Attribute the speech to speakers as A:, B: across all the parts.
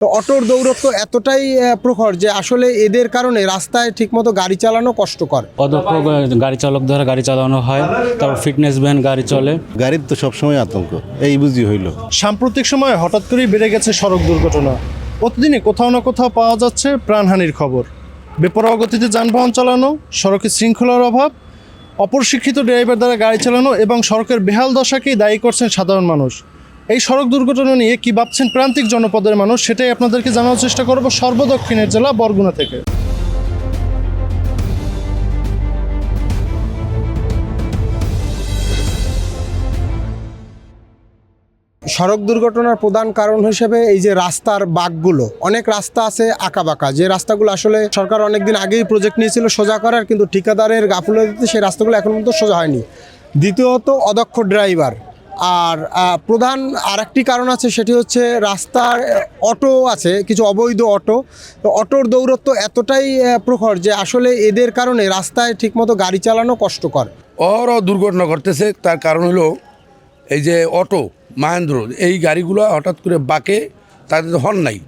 A: তো অটোর দৌরত্ব এতটাই প্রখর যে আসলে এদের কারণে রাস্তায় ঠিকমতো গাড়ি চালানো কষ্টকর।
B: অদক্ষ গাড়ি চালক দ্বারা গাড়ি চালানো হয়, তারপর ফিটনেস ভ্যান গাড়ি চলে।
C: গাড়ির তো সবসময় আতঙ্ক, এই বুঝি হইল।
D: সাম্প্রতিক সময়ে হঠাৎ করেই বেড়ে গেছে সড়ক দুর্ঘটনা। প্রতিদিনই কোথাও না কোথাও পাওয়া যাচ্ছে প্রাণহানির খবর। বেপরোয়া গতিতে যানবাহন চালানো, সড়কে শৃঙ্খলার অভাব, অপরিশিক্ষিত ড্রাইভার দ্বারা গাড়ি চালানো এবং সড়কের বেহাল দশাকেই দায়ী করছেন সাধারণ মানুষ। এই সড়ক দুর্ঘটনা নিয়ে কী ভাবছেন প্রান্তিক জনপদের মানুষ, সেটাই আপনাদেরকে জানানোর চেষ্টা করব সর্বদক্ষিণের জেলা বরগুনা থেকে।
A: সড়ক দুর্ঘটনার প্রধান কারণ হিসেবে এই যে রাস্তার বাঁকগুলো, অনেক রাস্তা আছে আঁকাবাঁকা, যে রাস্তাগুলো আসলে সরকার অনেকদিন আগেই প্রজেক্ট নিয়েছিল সোজা করার, কিন্তু ঠিকাদারের গাফিলতিতে সেই রাস্তাগুলো এখন পর্যন্ত সোজা হয়নি। দ্বিতীয়ত অদক্ষ ড্রাইভার। আর প্রধান আরেকটি কারণ আছে, সেটি হচ্ছে রাস্তার অটো আছে, কিছু অবৈধ অটো। তো অটোর দৌরত্ব এতটাই প্রখর যে আসলে এদের কারণে রাস্তায় ঠিকমতো গাড়ি চালানো কষ্টকর।
E: দুর্ঘটনা ঘটতেছে, তার কারণ হলো এই যে অটো মাহেন্দ্র এই গাড়িগুলো হঠাৎ করে বাঁকে, তাদের হর্ন নাই,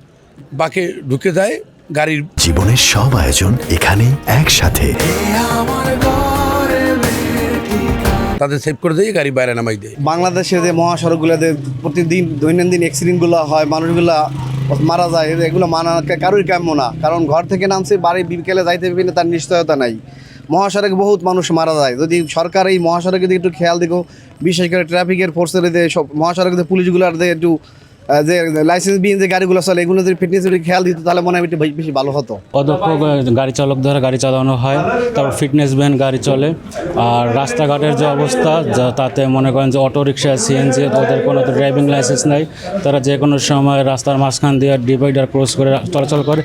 E: বাঁকে ঢুকে যায় গাড়ির।
F: জীবনের সব আয়োজন এখানে একসাথে,
E: তাদের সেভ করে দিয়ে গাড়ি বাইরে নামাই দেয়।
G: বাংলাদেশে যে মহাসড়কগুলোতে প্রতিদিন দৈনন্দিন অ্যাক্সিডেন্টগুলো হয়, মানুষগুলা মারা যায়, এগুলো মানা কারোর কাম্য না। কারণ ঘর থেকে নামছে বাড়ি বিকেলে যাইতে পারবে তার নিশ্চয়তা নাই। মহাসড়কে বহুত মানুষ মারা যায়। যদি সরকার এই মহাসড়কের দিকে একটু খেয়াল দিকো, বিশেষ করে ট্রাফিকের ফোর্সের সব মহাসড়কের পুলিশগুলোর একটু যে লাইসেন্স বিহীন যে গাড়িগুলো চলে, এগুলো যদি ফিটনেস খেয়াল দিত তাহলে মনে হয় একটু বেশি ভালো হতো।
B: অদক্ষ গাড়ি চালক দ্বারা গাড়ি চালানো হয়, তারপর ফিটনেস ভ্যান গাড়ি চলে। আর রাস্তাঘাটের যে অবস্থা, তাতে মনে করেন যে অটো রিক্সা, সিএনজি, ওদের কোনো তো ড্রাইভিং লাইসেন্স নাই, তারা যে কোনো সময় রাস্তার মাঝখান দিয়ে ডিভাইডার ক্রস করে চলাচল করে।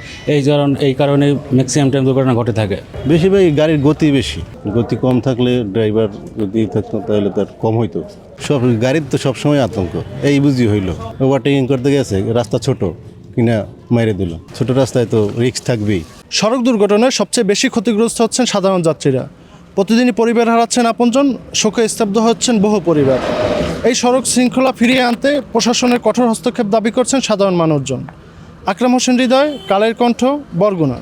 B: এই কারণে ম্যাক্সিমাম টাইম দুর্ঘটনা ঘটে থাকে।
C: বেশিরভাগ গাড়ির গতি বেশি, গতি কম থাকলে ড্রাইভার যদি থাকতো তাহলে তার কম হইতো। সব গাড়ির তো সবসময় আতঙ্ক, এই বুঝি হইল। ওভারটেকিং করতে গেছে, রাস্তা ছোট কিনা মেরে দিল, ছোট রাস্তায় তো রিস্ক থাকবেই।
D: সড়ক দুর্ঘটনায় সবচেয়ে বেশি ক্ষতিগ্রস্ত হচ্ছেন সাধারণ যাত্রীরা। প্রতিদিনই পরিবার হারাচ্ছেন আপনজন, শোকে স্তব্ধ হচ্ছেন বহু পরিবার। এই সড়ক শৃঙ্খলা ফিরিয়ে আনতে প্রশাসনের কঠোর হস্তক্ষেপ দাবি করছেন সাধারণ মানুষজন। আকরাম হোসেন হৃদয়, কালের কণ্ঠ, বরগুনা।